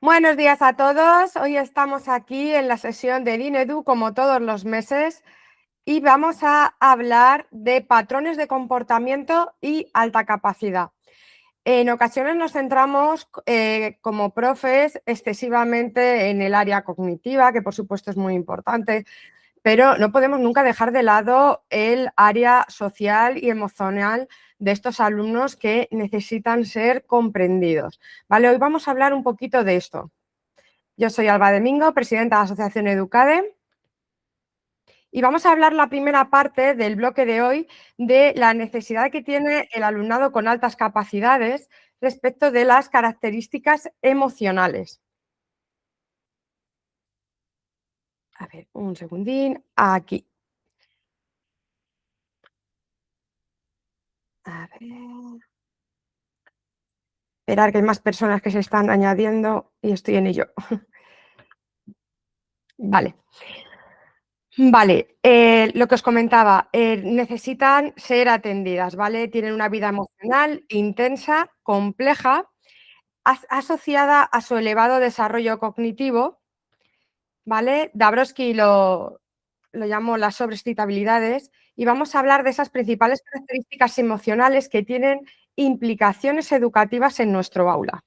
Buenos días a todos. Hoy estamos aquí en la sesión de Dinedu, como todos los meses, y vamos a hablar de patrones de comportamiento y alta capacidad. En ocasiones nos centramos como profes excesivamente en el área cognitiva, que por supuesto es muy importante, pero no podemos nunca dejar de lado el área social y emocional de estos alumnos que necesitan ser comprendidos. Vale, hoy vamos a hablar un poquito de esto. Yo soy Alba Domingo, presidenta de la Asociación Educade, y vamos a hablar la primera parte del bloque de hoy de la necesidad que tiene el alumnado con altas capacidades respecto de las características emocionales. A ver, un segundín, aquí. A ver. Esperar que hay más personas que se están añadiendo y estoy en ello. Vale. Vale, lo que os comentaba, necesitan ser atendidas, ¿vale? Tienen una vida emocional intensa, compleja, asociada a su elevado desarrollo cognitivo, ¿vale? Dabrowski lo llamó las sobreexcitabilidades, y vamos a hablar de esas principales características emocionales que tienen implicaciones educativas en nuestro aula.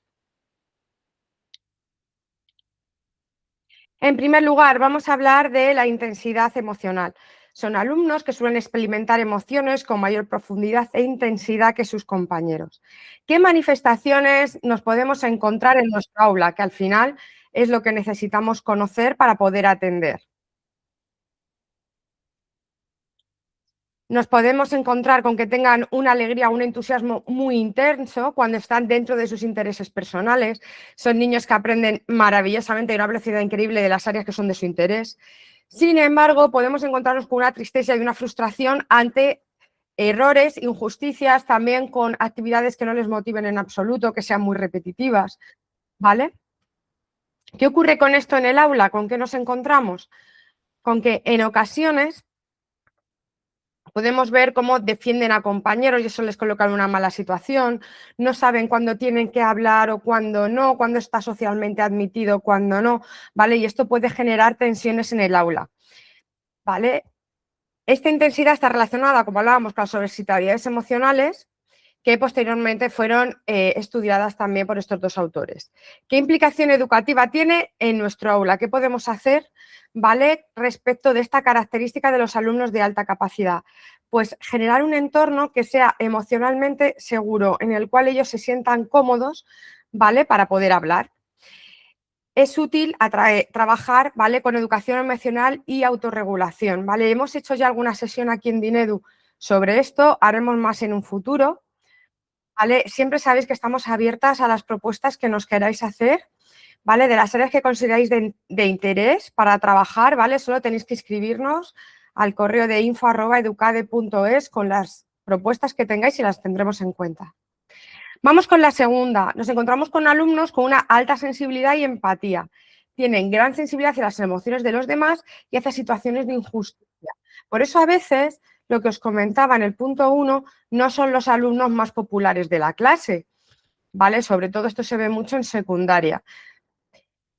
En primer lugar, vamos a hablar de la intensidad emocional. Son alumnos que suelen experimentar emociones con mayor profundidad e intensidad que sus compañeros. ¿Qué manifestaciones nos podemos encontrar en nuestro aula? Que al final es lo que necesitamos conocer para poder atender. Nos podemos encontrar con que tengan una alegría, un entusiasmo muy intenso cuando están dentro de sus intereses personales. Son niños que aprenden maravillosamente a una velocidad increíble de las áreas que son de su interés. Sin embargo, podemos encontrarnos con una tristeza y una frustración ante errores, injusticias, también con actividades que no les motiven en absoluto, que sean muy repetitivas, ¿vale? ¿Qué ocurre con esto en el aula? ¿Con qué nos encontramos? Con que en ocasiones podemos ver cómo defienden a compañeros y eso les coloca en una mala situación, no saben cuándo tienen que hablar o cuándo no, cuándo está socialmente admitido, cuándo no, ¿vale? Y esto puede generar tensiones en el aula, ¿vale? Esta intensidad está relacionada, como hablábamos, con las sobreexcitabilidades emocionales, que posteriormente fueron estudiadas también por estos dos autores. ¿Qué implicación educativa tiene en nuestro aula? ¿Qué podemos hacer, ¿vale?, respecto de esta característica de los alumnos de alta capacidad? Pues generar un entorno que sea emocionalmente seguro, en el cual ellos se sientan cómodos, ¿vale?, para poder hablar. Es útil trabajar, ¿vale?, con educación emocional y autorregulación, ¿vale? Hemos hecho ya alguna sesión aquí en Dinedu sobre esto, haremos más en un futuro, ¿vale? Siempre sabéis que estamos abiertas a las propuestas que nos queráis hacer, ¿vale? De las áreas que consideráis de interés para trabajar, ¿vale? Solo tenéis que escribirnos al correo de info@educade.es con las propuestas que tengáis y las tendremos en cuenta. Vamos con la segunda. Nos encontramos con alumnos con una alta sensibilidad y empatía. Tienen gran sensibilidad hacia las emociones de los demás y hacia situaciones de injusticia. Por eso a veces, lo que os comentaba en el punto 1, no son los alumnos más populares de la clase, ¿vale? Sobre todo esto se ve mucho en secundaria.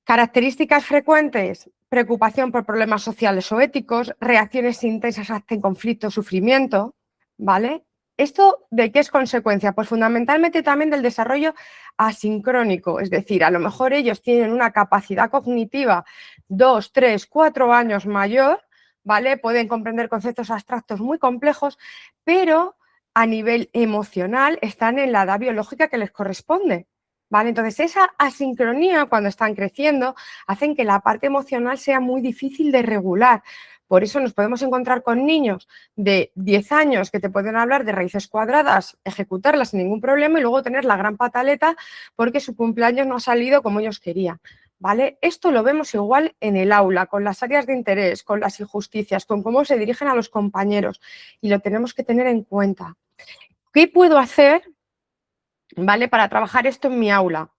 Características frecuentes: preocupación por problemas sociales o éticos, reacciones intensas ante conflicto o sufrimiento, ¿vale? ¿Esto de qué es consecuencia? Pues fundamentalmente también del desarrollo asincrónico, es decir, a lo mejor ellos tienen una capacidad cognitiva 2, 3, 4 años mayor, ¿vale? Pueden comprender conceptos abstractos muy complejos, pero a nivel emocional están en la edad biológica que les corresponde, ¿vale? Entonces, esa asincronía cuando están creciendo hacen que la parte emocional sea muy difícil de regular. Por eso nos podemos encontrar con niños de 10 años que te pueden hablar de raíces cuadradas, ejecutarlas sin ningún problema y luego tener la gran pataleta porque su cumpleaños no ha salido como ellos querían, ¿vale? Esto lo vemos igual en el aula, con las áreas de interés, con las injusticias, con cómo se dirigen a los compañeros, y lo tenemos que tener en cuenta. ¿Qué puedo hacer, ¿vale?, para trabajar esto en mi aula?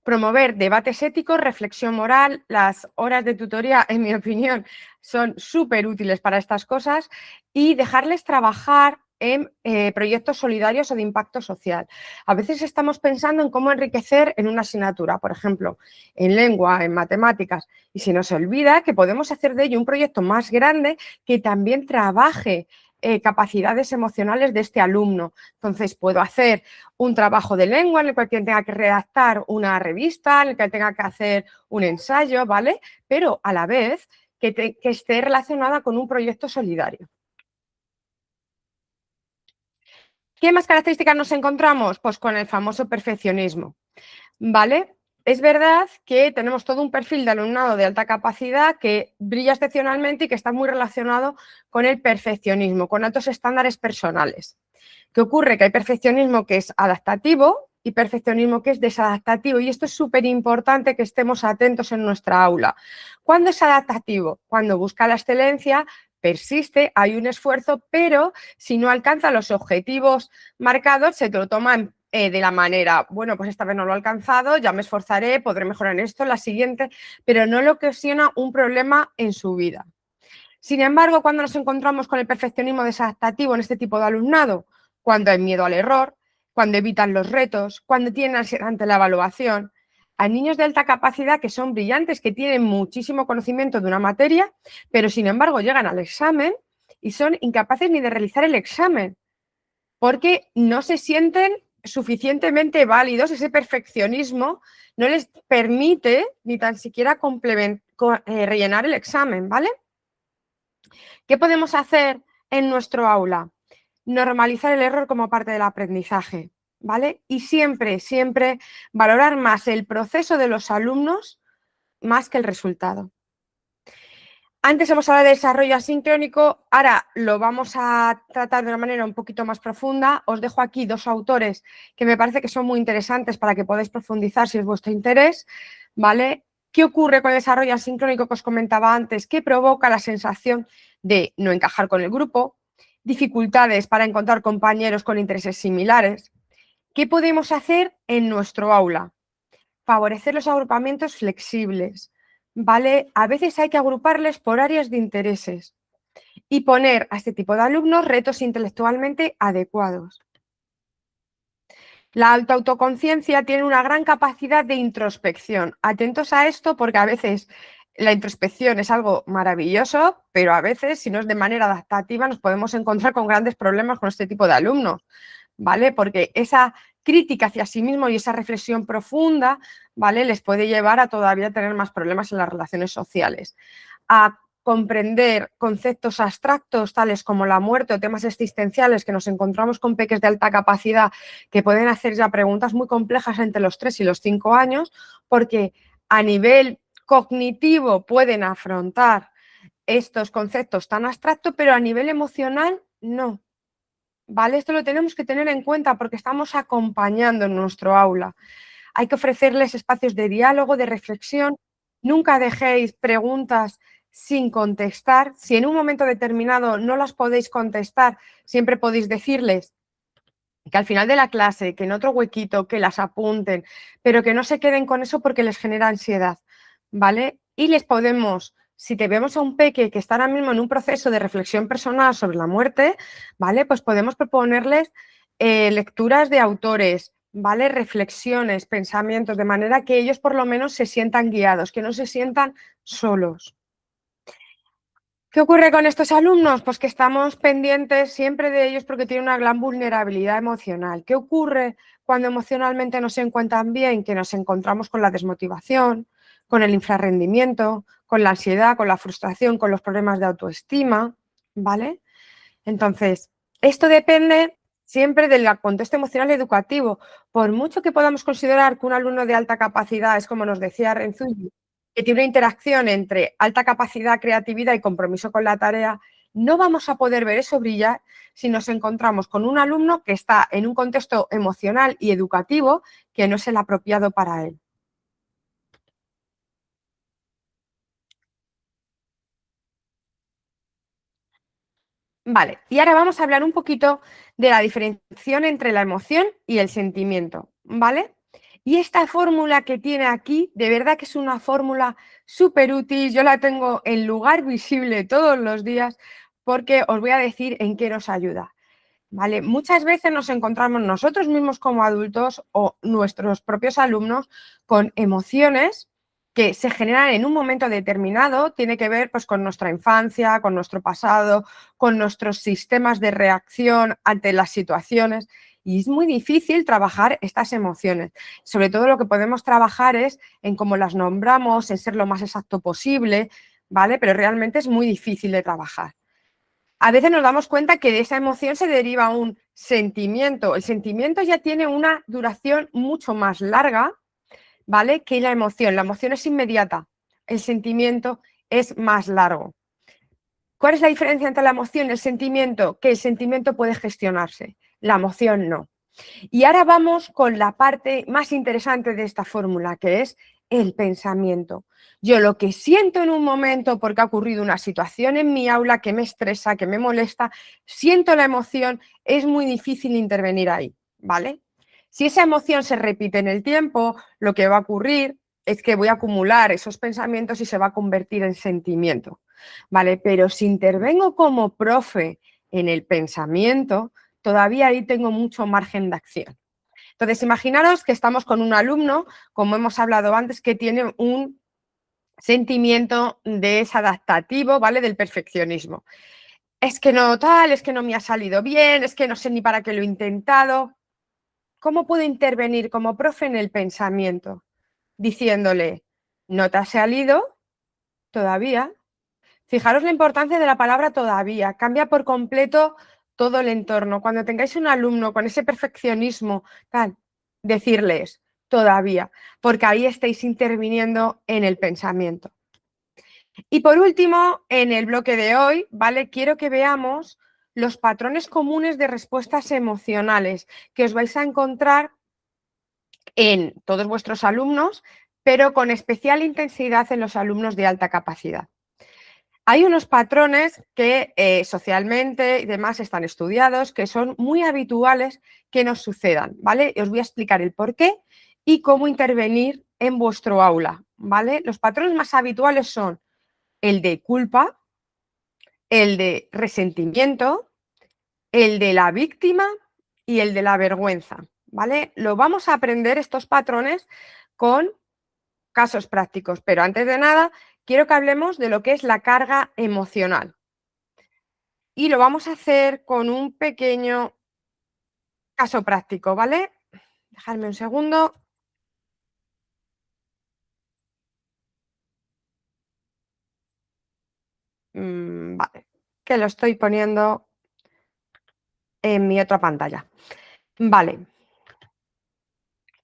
Promover debates éticos, reflexión moral. Las horas de tutoría, en mi opinión, son súper útiles para estas cosas, y dejarles trabajar en proyectos solidarios o de impacto social. A veces estamos pensando en cómo enriquecer en una asignatura, por ejemplo, en lengua, en matemáticas, y se nos olvida que podemos hacer de ello un proyecto más grande que también trabaje capacidades emocionales de este alumno. Entonces, puedo hacer un trabajo de lengua en el cual tenga que redactar una revista, en el que tenga que hacer un ensayo, ¿vale? Pero a la vez que esté relacionada con un proyecto solidario. ¿Qué más características nos encontramos? Pues con el famoso perfeccionismo, ¿vale? Es verdad que tenemos todo un perfil de alumnado de alta capacidad que brilla excepcionalmente y que está muy relacionado con el perfeccionismo, con altos estándares personales. ¿Qué ocurre? Que hay perfeccionismo que es adaptativo y perfeccionismo que es desadaptativo, y esto es súper importante que estemos atentos en nuestra aula. ¿Cuándo es adaptativo? Cuando busca la excelencia, persiste, hay un esfuerzo, pero si no alcanza los objetivos marcados, se te lo toman de la manera, bueno, pues esta vez no lo he alcanzado, ya me esforzaré, podré mejorar en esto, la siguiente, pero no le ocasiona un problema en su vida. Sin embargo, cuando nos encontramos con el perfeccionismo desadaptativo en este tipo de alumnado, cuando hay miedo al error, cuando evitan los retos, cuando tienen ansiedad ante la evaluación, hay niños de alta capacidad que son brillantes, que tienen muchísimo conocimiento de una materia, pero sin embargo llegan al examen y son incapaces ni de realizar el examen, porque no se sienten suficientemente válidos, ese perfeccionismo no les permite ni tan siquiera rellenar el examen, ¿vale? ¿Qué podemos hacer en nuestro aula? Normalizar el error como parte del aprendizaje, ¿vale? Y siempre, siempre valorar más el proceso de los alumnos más que el resultado. Antes hemos hablado de desarrollo asincrónico, ahora lo vamos a tratar de una manera un poquito más profunda. Os dejo aquí dos autores que me parece que son muy interesantes para que podáis profundizar si es vuestro interés, ¿vale? ¿Qué ocurre con el desarrollo asincrónico que os comentaba antes? ¿Qué provoca la sensación de no encajar con el grupo? Dificultades para encontrar compañeros con intereses similares. ¿Qué podemos hacer en nuestro aula? Favorecer los agrupamientos flexibles, ¿vale? A veces hay que agruparles por áreas de intereses y poner a este tipo de alumnos retos intelectualmente adecuados. La alta autoconciencia tiene una gran capacidad de introspección. Atentos a esto porque a veces la introspección es algo maravilloso, pero a veces, si no es de manera adaptativa, nos podemos encontrar con grandes problemas con este tipo de alumnos, ¿vale? Porque esa crítica hacia sí mismo y esa reflexión profunda, ¿vale? Les puede llevar a todavía tener más problemas en las relaciones sociales. A comprender conceptos abstractos tales como la muerte o temas existenciales, que nos encontramos con peques de alta capacidad que pueden hacer ya preguntas muy complejas entre los 3 y los 5 años, porque a nivel cognitivo pueden afrontar estos conceptos tan abstractos, pero a nivel emocional no. ¿Vale? Esto lo tenemos que tener en cuenta porque estamos acompañando en nuestro aula. Hay que ofrecerles espacios de diálogo, de reflexión. Nunca dejéis preguntas sin contestar. Si en un momento determinado no las podéis contestar, siempre podéis decirles que al final de la clase, que en otro huequito, que las apunten, pero que no se queden con eso porque les genera ansiedad, ¿vale? Y les podemos, si te vemos a un peque que está ahora mismo en un proceso de reflexión personal sobre la muerte, ¿vale? Pues podemos proponerles lecturas de autores, ¿vale? Reflexiones, pensamientos, de manera que ellos por lo menos se sientan guiados, que no se sientan solos. ¿Qué ocurre con estos alumnos? Pues que estamos pendientes siempre de ellos porque tienen una gran vulnerabilidad emocional. ¿Qué ocurre cuando emocionalmente no se encuentran bien? Que nos encontramos con la desmotivación, con el infrarrendimiento, con la ansiedad, con la frustración, con los problemas de autoestima, ¿vale? Entonces, esto depende siempre del contexto emocional educativo. Por mucho que podamos considerar que un alumno de alta capacidad es, como nos decía Renzuy, que tiene una interacción entre alta capacidad, creatividad y compromiso con la tarea, no vamos a poder ver eso brillar si nos encontramos con un alumno que está en un contexto emocional y educativo que no es el apropiado para él. Vale, y ahora vamos a hablar un poquito de la diferenciación entre la emoción y el sentimiento, ¿vale? Y esta fórmula que tiene aquí, de verdad que es una fórmula súper útil, yo la tengo en lugar visible todos los días porque os voy a decir en qué nos ayuda. ¿vale? Muchas veces nos encontramos nosotros mismos como adultos o nuestros propios alumnos con emociones que se generan en un momento determinado, tiene que ver pues, con nuestra infancia, con nuestro pasado, con nuestros sistemas de reacción ante las situaciones. Y es muy difícil trabajar estas emociones. Sobre todo lo que podemos trabajar es en cómo las nombramos, en ser lo más exacto posible, ¿vale? Pero realmente es muy difícil de trabajar. A veces nos damos cuenta que de esa emoción se deriva un sentimiento. El sentimiento ya tiene una duración mucho más larga, ¿vale? Que la emoción. La emoción es inmediata, el sentimiento es más largo. ¿Cuál es la diferencia entre la emoción y el sentimiento? Que el sentimiento puede gestionarse, la emoción no. Y ahora vamos con la parte más interesante de esta fórmula, que es el pensamiento. Yo lo que siento en un momento porque ha ocurrido una situación en mi aula que me estresa, que me molesta, siento la emoción, es muy difícil intervenir ahí, ¿vale? Si esa emoción se repite en el tiempo, lo que va a ocurrir es que voy a acumular esos pensamientos y se va a convertir en sentimiento, ¿vale? Pero si intervengo como profe en el pensamiento, todavía ahí tengo mucho margen de acción. Entonces, imaginaros que estamos con un alumno, como hemos hablado antes, que tiene un sentimiento desadaptativo, ¿vale? Del perfeccionismo. Es que no tal, es que no me ha salido bien, es que no sé ni para qué lo he intentado. ¿Cómo puedo intervenir como profe en el pensamiento? Diciéndole, no te ha salido todavía. Fijaros la importancia de la palabra todavía, cambia por completo todo el entorno. Cuando tengáis un alumno con ese perfeccionismo, tal, decirles todavía, porque ahí estáis interviniendo en el pensamiento. Y por último, en el bloque de hoy, ¿vale? Quiero que veamos los patrones comunes de respuestas emocionales que os vais a encontrar en todos vuestros alumnos, pero con especial intensidad en los alumnos de alta capacidad. Hay unos patrones que socialmente y demás están estudiados, que son muy habituales que nos sucedan, ¿vale? Y os voy a explicar el por qué y cómo intervenir en vuestro aula, ¿vale? Los patrones más habituales son el de culpa, el de resentimiento, el de la víctima y el de la vergüenza, ¿vale? Lo vamos a aprender estos patrones con casos prácticos, pero antes de nada quiero que hablemos de lo que es la carga emocional. Y lo vamos a hacer con un pequeño caso práctico, ¿vale? Dejadme un segundo. Vale, que lo estoy poniendo en mi otra pantalla. Vale,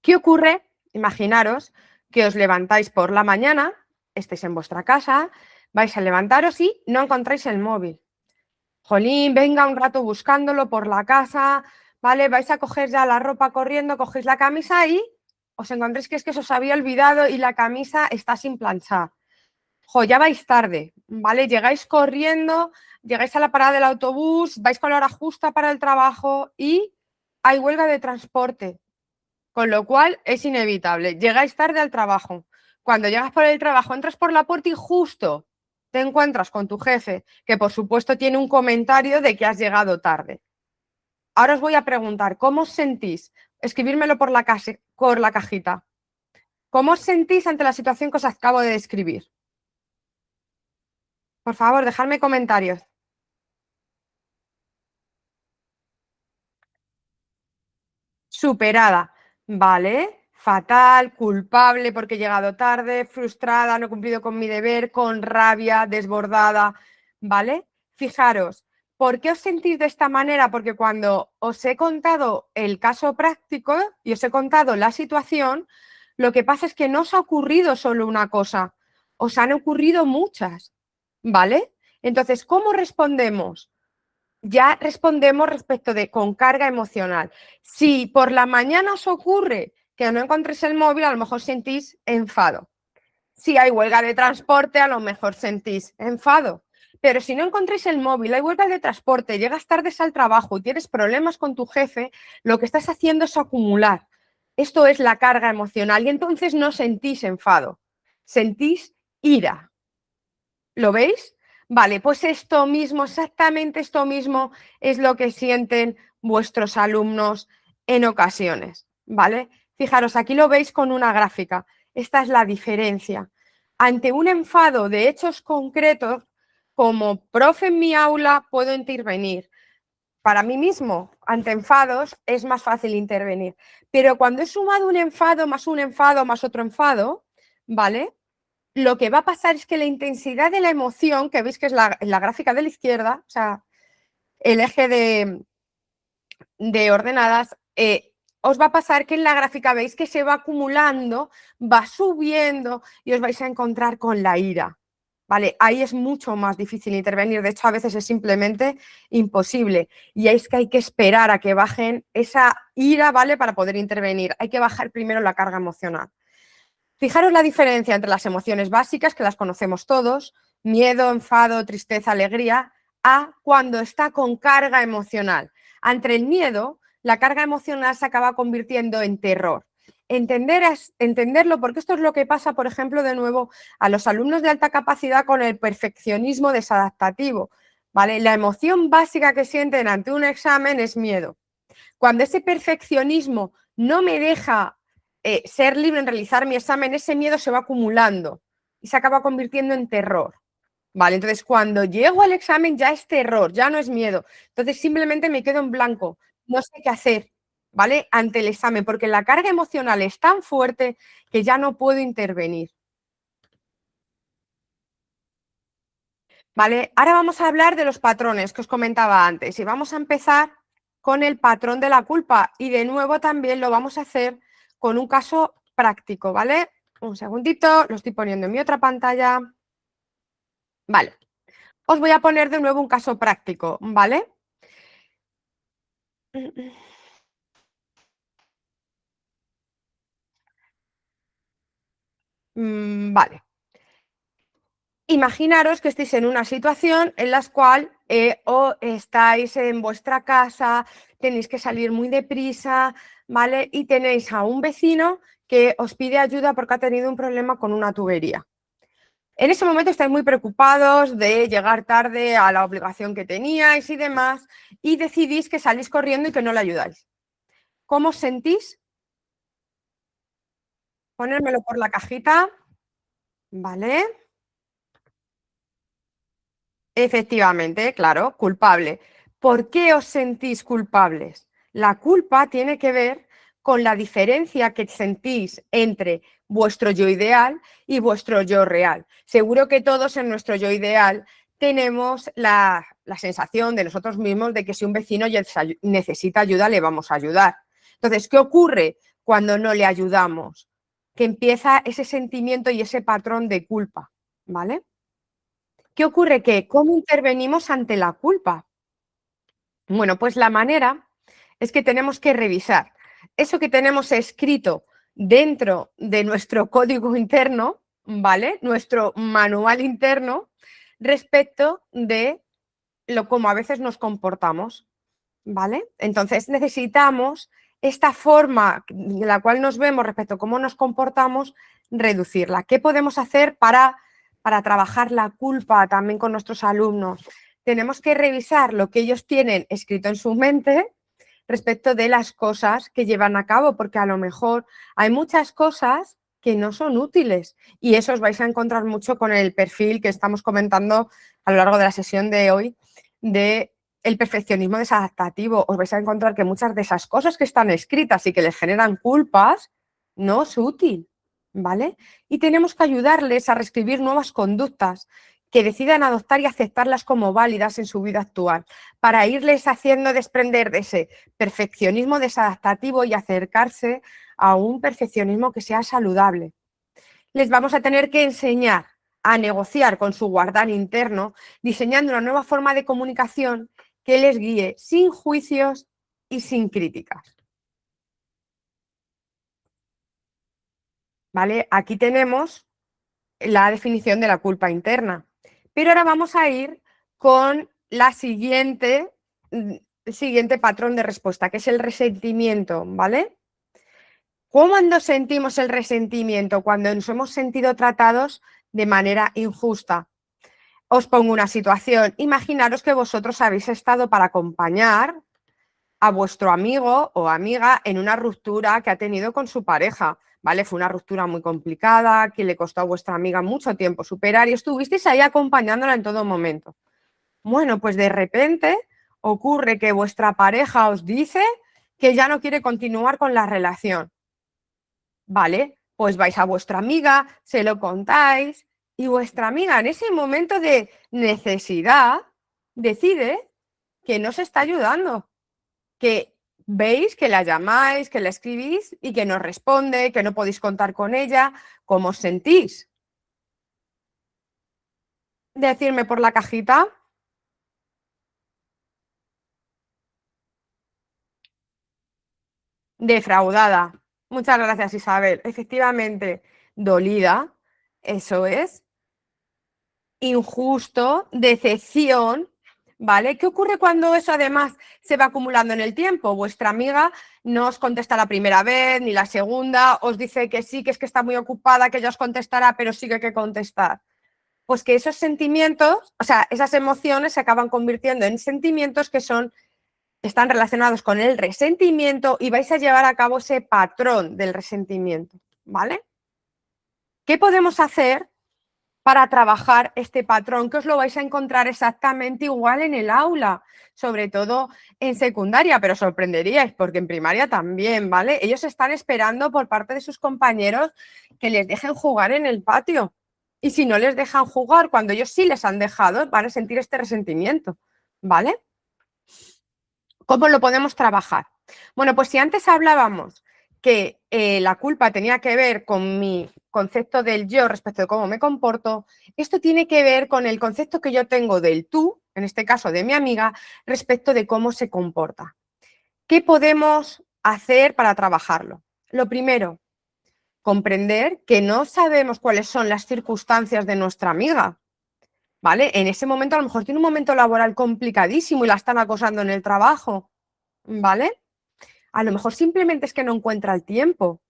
¿qué ocurre? Imaginaros que os levantáis por la mañana, estéis en vuestra casa, vais a levantaros y no encontráis el móvil. Jolín, venga un rato buscándolo por la casa, ¿vale? Vais a coger ya la ropa corriendo, cogéis la camisa y os encontréis que es que se os había olvidado y la camisa está sin planchar. Jo, ya vais tarde, ¿vale? Llegáis corriendo, llegáis a la parada del autobús, vais con la hora justa para el trabajo y hay huelga de transporte, con lo cual es inevitable. Llegáis tarde al trabajo. Cuando llegas por el trabajo, entras por la puerta y justo te encuentras con tu jefe, que por supuesto tiene un comentario de que has llegado tarde. Ahora os voy a preguntar, ¿cómo os sentís? Escribírmelo por la cajita. ¿Cómo os sentís ante la situación que os acabo de describir? Por favor, dejadme comentarios. Superada, ¿vale? Fatal, culpable porque he llegado tarde, frustrada, no he cumplido con mi deber, con rabia, desbordada, ¿vale? Fijaros, ¿por qué os sentís de esta manera? Porque cuando os he contado el caso práctico y os he contado la situación, lo que pasa es que no os ha ocurrido solo una cosa, os han ocurrido muchas, ¿vale? Entonces, ¿cómo respondemos? Ya respondemos respecto de con carga emocional. Si por la mañana os ocurre que no encontréis el móvil, a lo mejor sentís enfado. Si hay huelga de transporte, a lo mejor sentís enfado. Pero si no encontréis el móvil, hay huelga de transporte, llegas tarde al trabajo y tienes problemas con tu jefe, lo que estás haciendo es acumular. Esto es la carga emocional y entonces no sentís enfado, sentís ira. ¿Lo veis? Vale, pues esto mismo, exactamente esto mismo es lo que sienten vuestros alumnos en ocasiones, ¿vale? Fijaros, aquí lo veis con una gráfica. Esta es la diferencia. Ante un enfado de hechos concretos, como profe en mi aula puedo intervenir. Para mí mismo, ante enfados, es más fácil intervenir. Pero cuando he sumado un enfado más otro enfado, ¿vale? Lo que va a pasar es que la intensidad de la emoción, que veis que es la gráfica de la izquierda, o sea, el eje de ordenadas, os va a pasar que en la gráfica veis que se va acumulando, va subiendo y os vais a encontrar con la ira. ¿Vale? Ahí es mucho más difícil intervenir, de hecho a veces es simplemente imposible y es que hay que esperar a que bajen esa ira, ¿vale? Para poder intervenir, hay que bajar primero la carga emocional. Fijaros la diferencia entre las emociones básicas, que las conocemos todos, miedo, enfado, tristeza, alegría, a cuando está con carga emocional. Ante el miedo, la carga emocional se acaba convirtiendo en terror. Entenderlo, porque esto es lo que pasa, por ejemplo, de nuevo, a los alumnos de alta capacidad con el perfeccionismo desadaptativo. ¿Vale? La emoción básica que sienten ante un examen es miedo. Cuando ese perfeccionismo no me deja ser libre en realizar mi examen, ese miedo se va acumulando y se acaba convirtiendo en terror. Vale, entonces cuando llego al examen ya es terror, ya no es miedo. Entonces simplemente me quedo en blanco, no sé qué hacer, ¿vale? Ante el examen, porque la carga emocional es tan fuerte que ya no puedo intervenir. ¿Vale? Ahora vamos a hablar de los patrones que os comentaba antes y vamos a empezar con el patrón de la culpa y de nuevo también lo vamos a hacer con un caso práctico, ¿vale? Un segundito, lo estoy poniendo en mi otra pantalla. Vale, os voy a poner de nuevo un caso práctico, ¿vale? Vale. Imaginaros que estéis en una situación en la cual o estáis en vuestra casa, tenéis que salir muy deprisa, ¿vale? Y tenéis a un vecino que os pide ayuda porque ha tenido un problema con una tubería. En ese momento estáis muy preocupados de llegar tarde a la obligación que teníais y demás, y decidís que salís corriendo y que no le ayudáis. ¿Cómo os sentís? Ponérmelo por la cajita, ¿vale? Efectivamente, claro, culpable. ¿Por qué os sentís culpables? La culpa tiene que ver con la diferencia que sentís entre vuestro yo ideal y vuestro yo real. Seguro que todos en nuestro yo ideal tenemos la sensación de nosotros mismos de que si un vecino necesita ayuda, le vamos a ayudar. Entonces, ¿qué ocurre cuando no le ayudamos? Que empieza ese sentimiento y ese patrón de culpa, ¿vale? ¿Qué ocurre? Que ¿cómo intervenimos ante la culpa? Bueno, pues la manera es que tenemos que revisar eso que tenemos escrito dentro de nuestro código interno, ¿vale? Nuestro manual interno respecto de lo como a veces nos comportamos, ¿vale? Entonces necesitamos esta forma de la cual nos vemos respecto a cómo nos comportamos, reducirla. ¿Qué podemos hacer para trabajar la culpa también con nuestros alumnos? Tenemos que revisar lo que ellos tienen escrito en su mente respecto de las cosas que llevan a cabo, porque a lo mejor hay muchas cosas que no son útiles y eso os vais a encontrar mucho con el perfil que estamos comentando a lo largo de la sesión de hoy de el perfeccionismo desadaptativo. Os vais a encontrar que muchas de esas cosas que están escritas y que les generan culpas no es útil, ¿vale? Y tenemos que ayudarles a reescribir nuevas conductas que decidan adoptar y aceptarlas como válidas en su vida actual, para irles haciendo desprender de ese perfeccionismo desadaptativo y acercarse a un perfeccionismo que sea saludable. Les vamos a tener que enseñar a negociar con su guardián interno, diseñando una nueva forma de comunicación que les guíe sin juicios y sin críticas. ¿Vale? Aquí tenemos la definición de la culpa interna. Pero ahora vamos a ir con la el siguiente patrón de respuesta, que es el resentimiento, ¿vale? ¿Cuándo sentimos el resentimiento? Cuando nos hemos sentido tratados de manera injusta. Os pongo una situación. Imaginaros que vosotros habéis estado para acompañar a vuestro amigo o amiga en una ruptura que ha tenido con su pareja, ¿vale? Fue una ruptura muy complicada, que le costó a vuestra amiga mucho tiempo superar y estuvisteis ahí acompañándola en todo momento. Bueno, pues de repente ocurre que vuestra pareja os dice que ya no quiere continuar con la relación. Vale, pues vais a vuestra amiga, se lo contáis y vuestra amiga en ese momento de necesidad decide que no se está ayudando, que veis que la llamáis, que la escribís y que no responde, que no podéis contar con ella. ¿Cómo os sentís? Decirme por la cajita. Defraudada. Muchas gracias, Isabel. Efectivamente, dolida, eso es, injusto, decepción, ¿vale? ¿Qué ocurre cuando eso además se va acumulando en el tiempo? Vuestra amiga no os contesta la primera vez ni la segunda, os dice que sí, que es que está muy ocupada, que ya os contestará, pero sigue que contestar. Pues que esos sentimientos, o sea, esas emociones se acaban convirtiendo en sentimientos que están relacionados con el resentimiento y vais a llevar a cabo ese patrón del resentimiento, ¿vale? ¿Qué podemos hacer para trabajar este patrón? Que os lo vais a encontrar exactamente igual en el aula, sobre todo en secundaria, pero sorprenderíais porque en primaria también, ¿vale? Ellos están esperando por parte de sus compañeros que les dejen jugar en el patio. Y si no les dejan jugar, cuando ellos sí les han dejado, van a sentir este resentimiento, ¿vale? ¿Cómo lo podemos trabajar? Bueno, pues si antes hablábamos que la culpa tenía que ver con mi concepto del yo respecto de cómo me comporto, esto tiene que ver con el concepto que yo tengo del tú, en este caso de mi amiga, respecto de cómo se comporta. ¿Qué podemos hacer para trabajarlo? Lo primero, comprender que no sabemos cuáles son las circunstancias de nuestra amiga, ¿vale? En ese momento a lo mejor tiene un momento laboral complicadísimo y la están acosando en el trabajo, ¿vale? A lo mejor simplemente es que no encuentra el tiempo,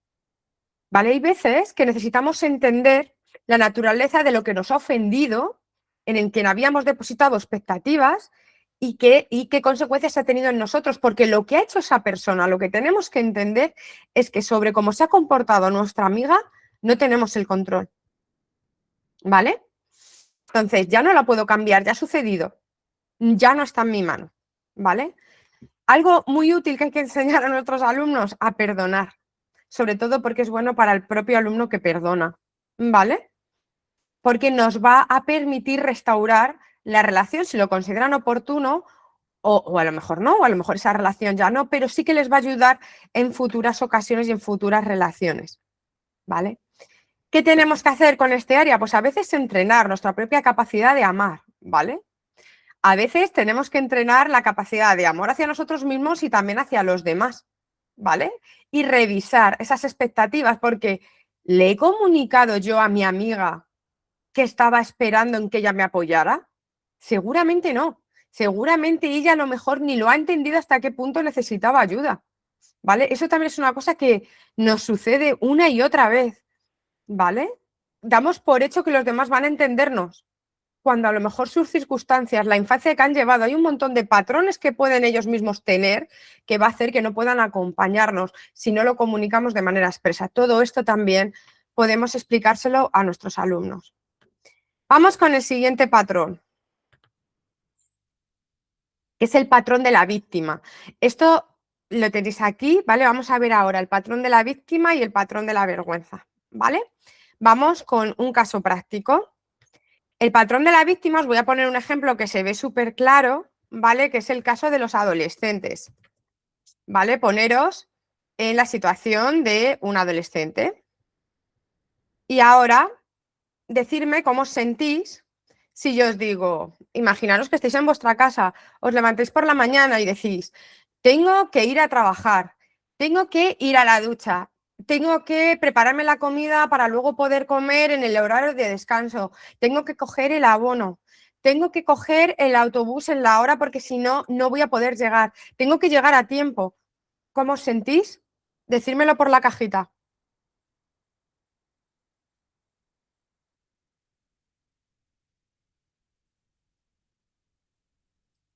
¿vale? Hay veces que necesitamos entender la naturaleza de lo que nos ha ofendido, en el que habíamos depositado expectativas y qué consecuencias ha tenido en nosotros, porque lo que ha hecho esa persona, lo que tenemos que entender es que sobre cómo se ha comportado nuestra amiga no tenemos el control, ¿vale? Entonces ya no la puedo cambiar, ya ha sucedido, ya no está en mi mano, ¿vale? Algo muy útil que hay que enseñar a nuestros alumnos, a perdonar, sobre todo porque es bueno para el propio alumno que perdona, ¿vale? Porque nos va a permitir restaurar la relación si lo consideran oportuno o a lo mejor no, o a lo mejor esa relación ya no, pero sí que les va a ayudar en futuras ocasiones y en futuras relaciones, ¿vale? ¿Qué tenemos que hacer con este área? Pues a veces entrenar nuestra propia capacidad de amar, ¿vale? A veces tenemos que entrenar la capacidad de amor hacia nosotros mismos y también hacia los demás, ¿vale? Y revisar esas expectativas, porque le he comunicado yo a mi amiga que estaba esperando en que ella me apoyara. Seguramente no. Seguramente ella a lo mejor ni lo ha entendido hasta qué punto necesitaba ayuda, ¿vale? Eso también es una cosa que nos sucede una y otra vez, ¿vale? Damos por hecho que los demás van a entendernos, cuando a lo mejor sus circunstancias, la infancia que han llevado, hay un montón de patrones que pueden ellos mismos tener que va a hacer que no puedan acompañarnos si no lo comunicamos de manera expresa. Todo esto también podemos explicárselo a nuestros alumnos. Vamos con el siguiente patrón, que es el patrón de la víctima. Esto lo tenéis aquí, ¿vale? Vamos a ver ahora el patrón de la víctima y el patrón de la vergüenza, ¿vale? Vamos con un caso práctico. El patrón de la víctima, os voy a poner un ejemplo que se ve súper claro, ¿vale? Que es el caso de los adolescentes, ¿vale? Poneros en la situación de un adolescente. Y ahora, decirme cómo os sentís si yo os digo, imaginaros que estáis en vuestra casa, os levantáis por la mañana y decís, tengo que ir a trabajar, tengo que ir a la ducha, tengo que prepararme la comida para luego poder comer en el horario de descanso, tengo que coger el abono, tengo que coger el autobús en la hora porque si no, no voy a poder llegar, tengo que llegar a tiempo. ¿Cómo os sentís? Decírmelo por la cajita.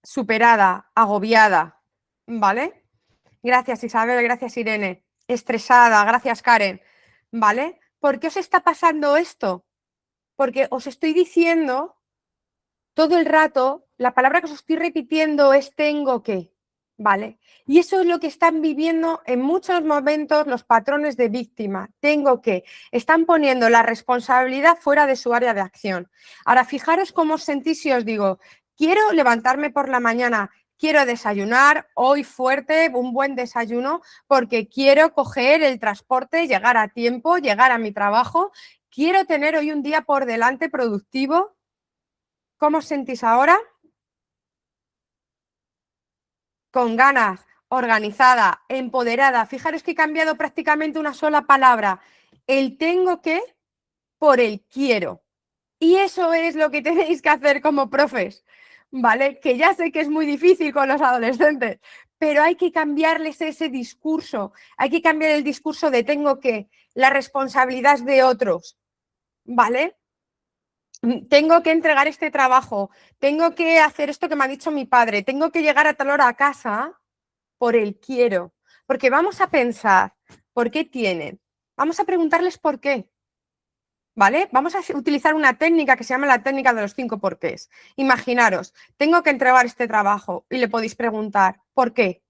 Superada, agobiada, ¿vale? Gracias, Isabel, gracias, Irene. Estresada, gracias, Karen. ¿Vale? ¿Por qué os está pasando esto? Porque os estoy diciendo todo el rato, la palabra que os estoy repitiendo es tengo que, ¿vale? Y eso es lo que están viviendo en muchos momentos los patrones de víctima. Tengo que, están poniendo la responsabilidad fuera de su área de acción. Ahora, fijaros cómo os sentís si os digo, quiero levantarme por la mañana, quiero desayunar hoy fuerte, un buen desayuno, porque quiero coger el transporte, llegar a tiempo, llegar a mi trabajo, quiero tener hoy un día por delante productivo. ¿Cómo os sentís ahora? Con ganas, organizada, empoderada. Fijaros que he cambiado prácticamente una sola palabra. El tengo que por el quiero. Y eso es lo que tenéis que hacer como profes, ¿vale? Que ya sé que es muy difícil con los adolescentes, pero hay que cambiarles ese discurso. Hay que cambiar el discurso de tengo que, la responsabilidad es de otros, ¿vale? Tengo que entregar este trabajo, tengo que hacer esto que me ha dicho mi padre, tengo que llegar a tal hora a casa por el quiero. Porque vamos a pensar, ¿por qué tienen? Vamos a preguntarles por qué, ¿vale? Vamos a utilizar una técnica que se llama la técnica de los 5 porqués. Imaginaros, tengo que entregar este trabajo y le podéis preguntar, ¿por qué?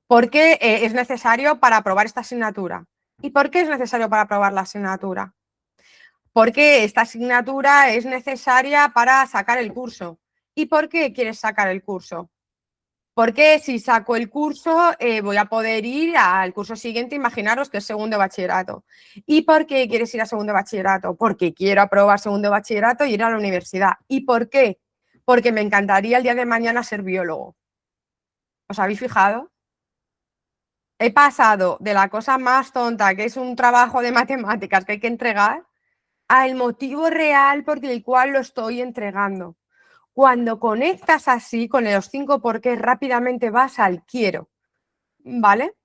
¿Por qué es necesario para aprobar esta asignatura? ¿Y por qué es necesario para aprobar la asignatura? Porque esta asignatura es necesaria para sacar el curso. ¿Y por qué quieres sacar el curso? Porque si saco el curso, voy a poder ir al curso siguiente, imaginaros que es segundo de bachillerato. ¿Y por qué quieres ir a segundo de bachillerato? Porque quiero aprobar segundo de bachillerato y ir a la universidad. ¿Y por qué? Porque me encantaría el día de mañana ser biólogo. ¿Os habéis fijado? He pasado de la cosa más tonta, que es un trabajo de matemáticas que hay que entregar, al motivo real por el cual lo estoy entregando. Cuando conectas así con los 5 porqués, rápidamente vas al quiero, ¿vale?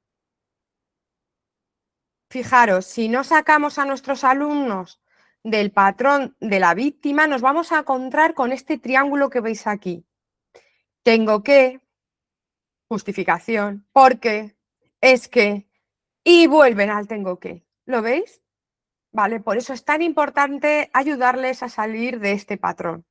Fijaros, si no sacamos a nuestros alumnos del patrón de la víctima, nos vamos a encontrar con este triángulo que veis aquí. Tengo que, justificación, porque, es que, y vuelven al tengo que. ¿Lo veis? Vale, por eso es tan importante ayudarles a salir de este patrón.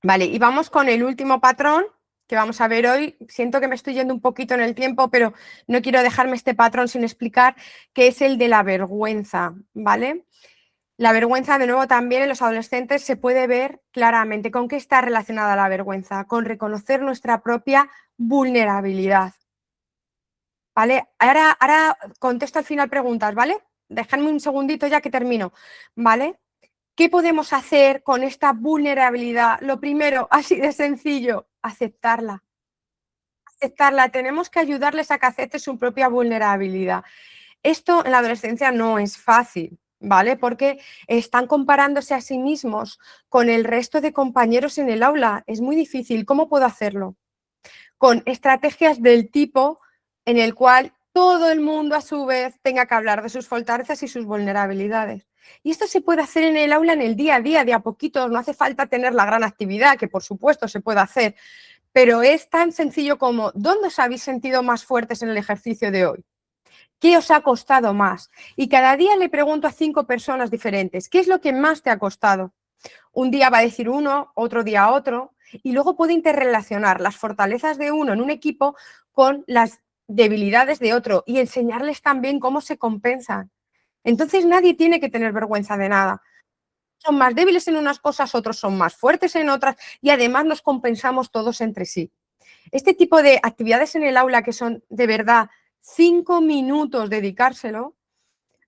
Vale, y vamos con el último patrón que vamos a ver hoy. Siento que me estoy yendo un poquito en el tiempo, pero no quiero dejarme este patrón sin explicar, que es el de la vergüenza, ¿vale? La vergüenza, de nuevo, también en los adolescentes se puede ver claramente. ¿Con qué está relacionada la vergüenza? Con reconocer nuestra propia vulnerabilidad, ¿vale? Ahora contesto al final preguntas, ¿vale? Dejadme un segundito ya que termino, ¿vale? ¿Qué podemos hacer con esta vulnerabilidad? Lo primero, así de sencillo, aceptarla. Aceptarla. Tenemos que ayudarles a que acepten su propia vulnerabilidad. Esto en la adolescencia no es fácil, ¿vale? Porque están comparándose a sí mismos con el resto de compañeros en el aula. Es muy difícil. ¿Cómo puedo hacerlo? Con estrategias del tipo en el cual todo el mundo a su vez tenga que hablar de sus fortalezas y sus vulnerabilidades. Y esto se puede hacer en el aula en el día a día, de a poquito, no hace falta tener la gran actividad, que por supuesto se puede hacer, pero es tan sencillo como ¿dónde os habéis sentido más fuertes en el ejercicio de hoy? ¿Qué os ha costado más? Y cada día le pregunto a 5 personas diferentes, ¿qué es lo que más te ha costado? Un día va a decir uno, otro día otro, y luego puede interrelacionar las fortalezas de uno en un equipo con las debilidades de otro y enseñarles también cómo se compensan. Entonces nadie tiene que tener vergüenza de nada. Son más débiles en unas cosas, otros son más fuertes en otras y además nos compensamos todos entre sí. Este tipo de actividades en el aula que son de verdad 5 minutos dedicárselo,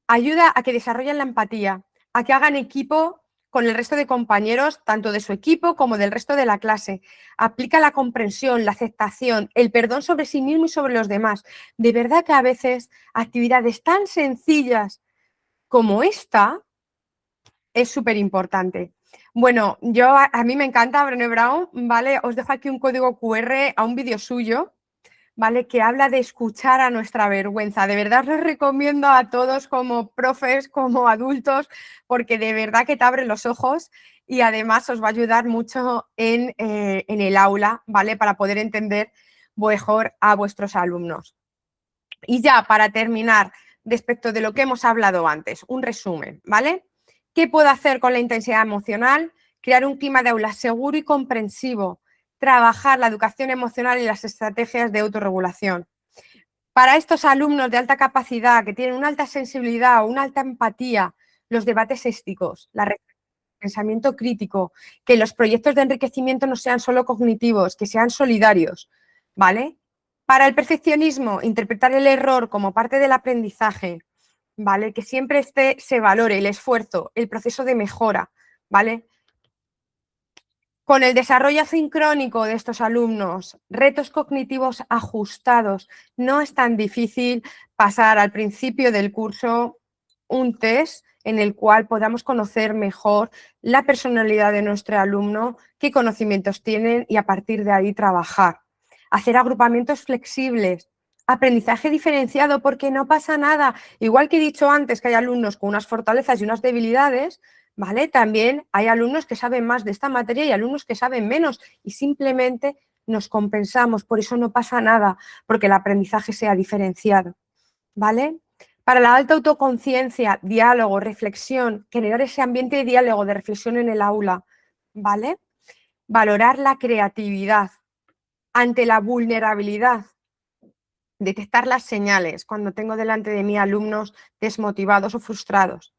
ayuda a que desarrollen la empatía, a que hagan equipo con el resto de compañeros, tanto de su equipo como del resto de la clase. Aplica la comprensión, la aceptación, el perdón sobre sí mismo y sobre los demás. De verdad que a veces actividades tan sencillas como esta es súper importante. Bueno, a mí me encanta Brené Brown, ¿vale? Os dejo aquí un código QR a un vídeo suyo, ¿vale? Que habla de escuchar a nuestra vergüenza. De verdad os lo recomiendo a todos como profes, como adultos, porque de verdad que te abre los ojos y además os va a ayudar mucho en el aula, ¿vale? Para poder entender mejor a vuestros alumnos. Y ya para terminar, respecto de lo que hemos hablado antes, un resumen, ¿vale? ¿Qué puedo hacer con la intensidad emocional? Crear un clima de aula seguro y comprensivo, trabajar la educación emocional y las estrategias de autorregulación. Para estos alumnos de alta capacidad, que tienen una alta sensibilidad o una alta empatía, los debates éticos, el pensamiento crítico, que los proyectos de enriquecimiento no sean solo cognitivos, que sean solidarios, ¿vale? Para el perfeccionismo, interpretar el error como parte del aprendizaje, ¿vale? Que siempre se valore el esfuerzo, el proceso de mejora, ¿vale? Con el desarrollo asincrónico de estos alumnos, retos cognitivos ajustados, no es tan difícil pasar al principio del curso un test en el cual podamos conocer mejor la personalidad de nuestro alumno, qué conocimientos tienen y a partir de ahí trabajar. Hacer agrupamientos flexibles, aprendizaje diferenciado porque no pasa nada. Igual que he dicho antes que hay alumnos con unas fortalezas y unas debilidades, ¿vale? También hay alumnos que saben más de esta materia y alumnos que saben menos y simplemente nos compensamos, por eso no pasa nada, porque el aprendizaje sea diferenciado, ¿vale? Para la alta autoconciencia, diálogo, reflexión, generar ese ambiente de diálogo, de reflexión en el aula, ¿vale? Valorar la creatividad ante la vulnerabilidad, detectar las señales cuando tengo delante de mí alumnos desmotivados o frustrados.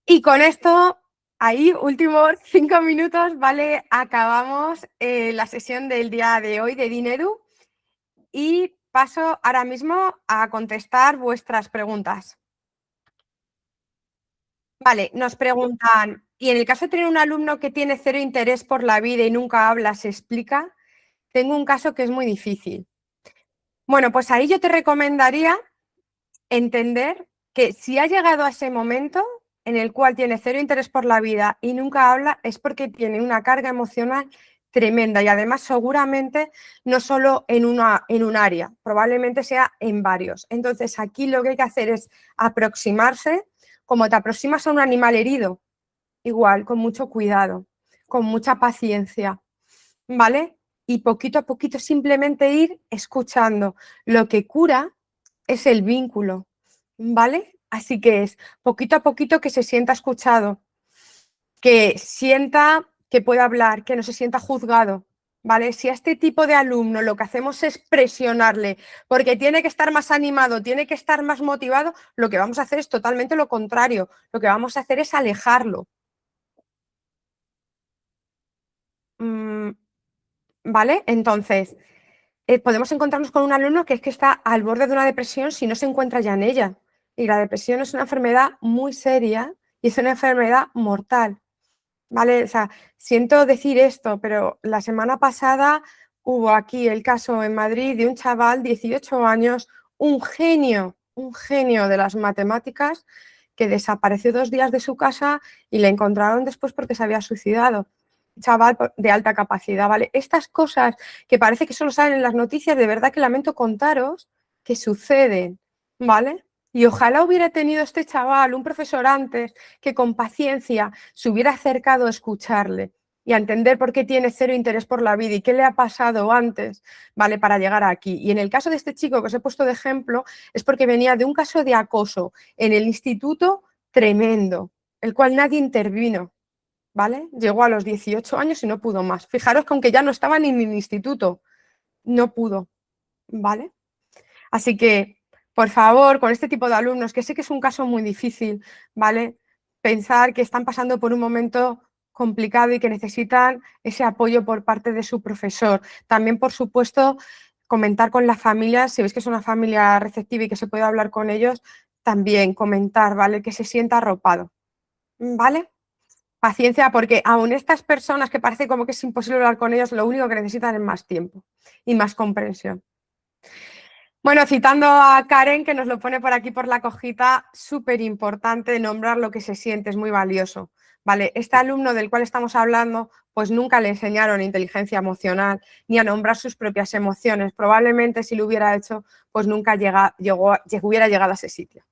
Y con esto, ahí, últimos 5 minutos, ¿vale? Acabamos la sesión del día de hoy de Dinedu y paso ahora mismo a contestar vuestras preguntas. Vale, nos preguntan, ¿y en el caso de tener un alumno que tiene cero interés por la vida y nunca habla, se explica? Tengo un caso que es muy difícil. Bueno, pues ahí yo te recomendaría entender que si ha llegado a ese momento en el cual tiene cero interés por la vida y nunca habla, es porque tiene una carga emocional tremenda y además seguramente no solo en un área, probablemente sea en varios. Entonces aquí lo que hay que hacer es aproximarse como te aproximas a un animal herido, igual, con mucho cuidado, con mucha paciencia, ¿vale? Y poquito a poquito simplemente ir escuchando. Lo que cura es el vínculo, ¿vale? Así que es poquito a poquito que se sienta escuchado, que sienta que puede hablar, que no se sienta juzgado, ¿vale? Si a este tipo de alumno lo que hacemos es presionarle porque tiene que estar más animado, tiene que estar más motivado, lo que vamos a hacer es totalmente lo contrario. Lo que vamos a hacer es alejarlo. ¿Vale? Entonces, podemos encontrarnos con un alumno que es que está al borde de una depresión si no se encuentra ya en ella. Y la depresión es una enfermedad muy seria y es una enfermedad mortal. ¿Vale? O sea, siento decir esto, pero la semana pasada hubo aquí el caso en Madrid de un chaval, 18 años, un genio de las matemáticas, que desapareció 2 días de su casa y le encontraron después porque se había suicidado. Chaval de alta capacidad, ¿vale? Estas cosas que parece que solo salen en las noticias, de verdad que lamento contaros que suceden, ¿vale? Y ojalá hubiera tenido este chaval un profesor antes que con paciencia se hubiera acercado a escucharle y a entender por qué tiene cero interés por la vida y qué le ha pasado antes, ¿vale? Para llegar aquí. Y en el caso de este chico que os he puesto de ejemplo, es porque venía de un caso de acoso en el instituto tremendo, el cual nadie intervino, ¿vale? Llegó a los 18 años y no pudo más. Fijaros que aunque ya no estaba ni en el instituto, no pudo, ¿vale? Así que, por favor, con este tipo de alumnos, que sé que es un caso muy difícil, ¿vale? Pensar que están pasando por un momento complicado y que necesitan ese apoyo por parte de su profesor. También, por supuesto, comentar con la familia, si veis que es una familia receptiva y que se puede hablar con ellos, también comentar, ¿vale? Que se sienta arropado, ¿vale? Paciencia, porque aún estas personas que parece como que es imposible hablar con ellos, lo único que necesitan es más tiempo y más comprensión. Bueno, citando a Karen, que nos lo pone por aquí por la cojita, súper importante nombrar lo que se siente, es muy valioso. Vale, este alumno del cual estamos hablando, pues nunca le enseñaron inteligencia emocional ni a nombrar sus propias emociones. Probablemente si lo hubiera hecho, pues nunca hubiera llegado a ese sitio.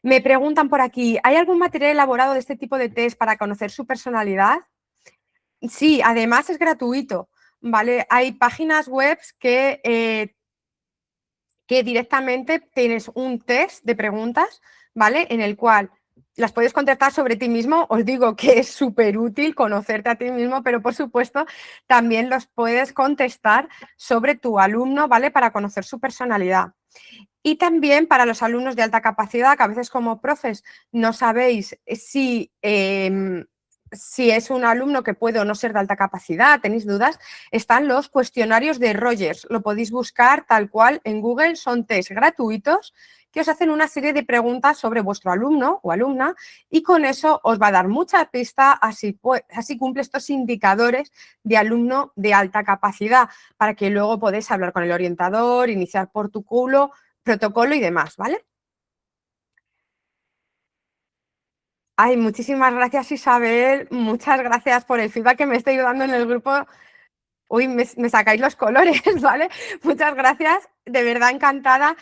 Me preguntan por aquí, ¿hay algún material elaborado de este tipo de test para conocer su personalidad? Sí, además es gratuito. ¿vale? Hay páginas web que directamente tienes un test de preguntas, ¿vale? En el cual las puedes contestar sobre ti mismo. Os digo que es súper útil conocerte a ti mismo, pero por supuesto también los puedes contestar sobre tu alumno, ¿vale? Para conocer su personalidad. Y también para los alumnos de alta capacidad, que a veces como profes no sabéis si es un alumno que puede o no ser de alta capacidad, tenéis dudas, están los cuestionarios de Rogers. Lo podéis buscar tal cual en Google, son test gratuitos que os hacen una serie de preguntas sobre vuestro alumno o alumna y con eso os va a dar mucha pista, así cumple estos indicadores de alumno de alta capacidad para que luego podáis hablar con el orientador, iniciar protocolo y demás, ¿vale? Ay, muchísimas gracias, Isabel. Muchas gracias por el feedback que me estoy dando en el grupo. Uy, me sacáis los colores, ¿vale? Muchas gracias, de verdad encantada.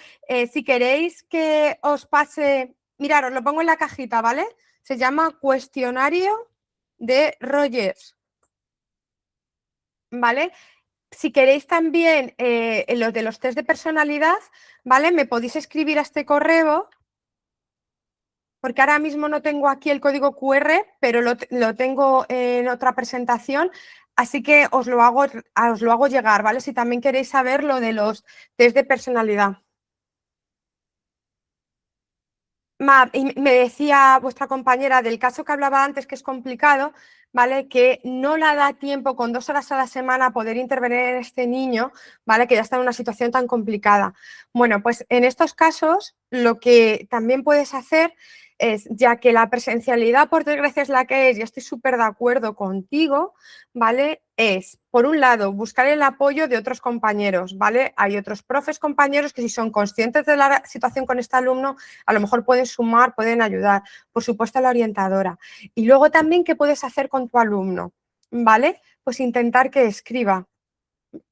Si queréis que os pase, mirad, os lo pongo en la cajita, ¿vale? Se llama cuestionario de Rogers, ¿vale? Si queréis también los de los test de personalidad, ¿vale? Me podéis escribir a este correo, porque ahora mismo no tengo aquí el código QR, pero lo tengo en otra presentación, así que os lo hago llegar, ¿vale? Si también queréis saber lo de los test de personalidad. Y me decía vuestra compañera del caso que hablaba antes, que es complicado, ¿vale? Que no le da tiempo con 2 horas a la semana poder intervenir en este niño, ¿vale? Que ya está en una situación tan complicada. Bueno, pues en estos casos lo que también puedes hacer es, ya que la presencialidad por desgracia es la que es, y estoy súper de acuerdo contigo, ¿vale? Es, por un lado, buscar el apoyo de otros compañeros, ¿vale? Hay otros profes compañeros que si son conscientes de la situación con este alumno, a lo mejor pueden sumar, pueden ayudar. Por supuesto, la orientadora. Y luego también, ¿qué puedes hacer con tu alumno? ¿Vale? Pues intentar que escriba,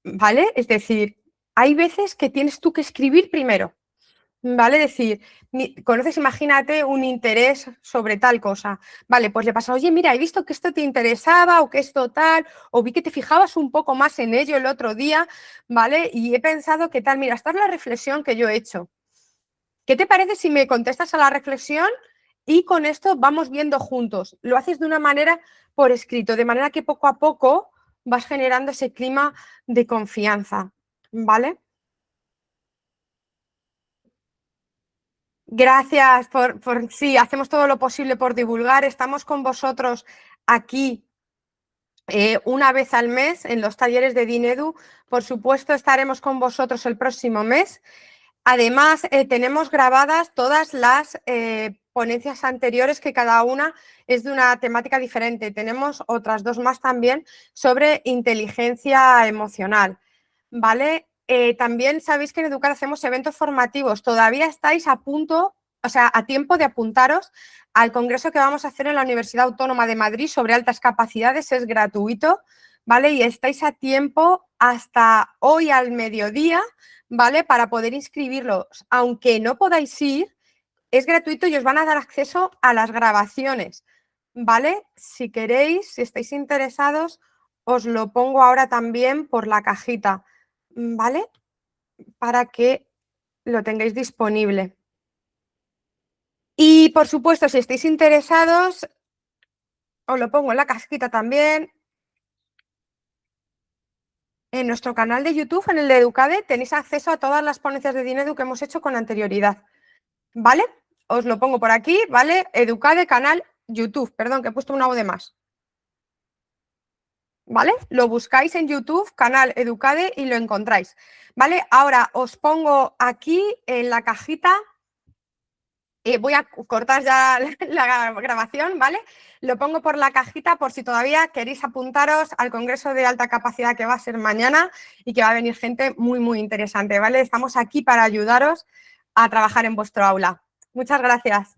¿vale? Es decir, hay veces que tienes tú que escribir primero, ¿vale? Es decir, conoces, imagínate, un interés sobre tal cosa. Vale, pues le pasa, oye, mira, he visto que esto te interesaba o que esto tal, o vi que te fijabas un poco más en ello el otro día, ¿vale? Y he pensado que tal, mira, esta es la reflexión que yo he hecho. ¿Qué te parece si me contestas a la reflexión y con esto vamos viendo juntos? Lo haces de una manera por escrito, de manera que poco a poco vas generando ese clima de confianza, ¿vale? Gracias sí, hacemos todo lo posible por divulgar. Estamos con vosotros aquí una vez al mes en los talleres de Dinedu. Por supuesto, estaremos con vosotros el próximo mes. Además, tenemos grabadas todas las ponencias anteriores, que cada una es de una temática diferente. Tenemos otras 2 más también sobre inteligencia emocional, ¿vale? También sabéis que en Educar hacemos eventos formativos. Todavía estáis a punto, o sea, a tiempo de apuntaros al congreso que vamos a hacer en la Universidad Autónoma de Madrid sobre altas capacidades. Es gratuito, ¿vale? Y estáis a tiempo hasta hoy al mediodía, ¿vale? Para poder inscribirlos. Aunque no podáis ir, es gratuito y os van a dar acceso a las grabaciones, ¿vale? Si queréis, si estáis interesados, os lo pongo ahora también por la cajita, ¿vale? Para que lo tengáis disponible. Y, por supuesto, si estáis interesados, os lo pongo en la cajita también. En nuestro canal de YouTube, en el de Educade, tenéis acceso a todas las ponencias de Dinedu que hemos hecho con anterioridad, ¿vale? Os lo pongo por aquí, ¿vale? Educade, canal YouTube, perdón, que he puesto una O de más, ¿vale? Lo buscáis en YouTube, canal Educade, y lo encontráis, ¿vale? Ahora os pongo aquí en la cajita, voy a cortar ya la grabación, ¿vale? Lo pongo por la cajita por si todavía queréis apuntaros al Congreso de Alta Capacidad que va a ser mañana y que va a venir gente muy, muy interesante, ¿vale? Estamos aquí para ayudaros a trabajar en vuestro aula. Muchas gracias.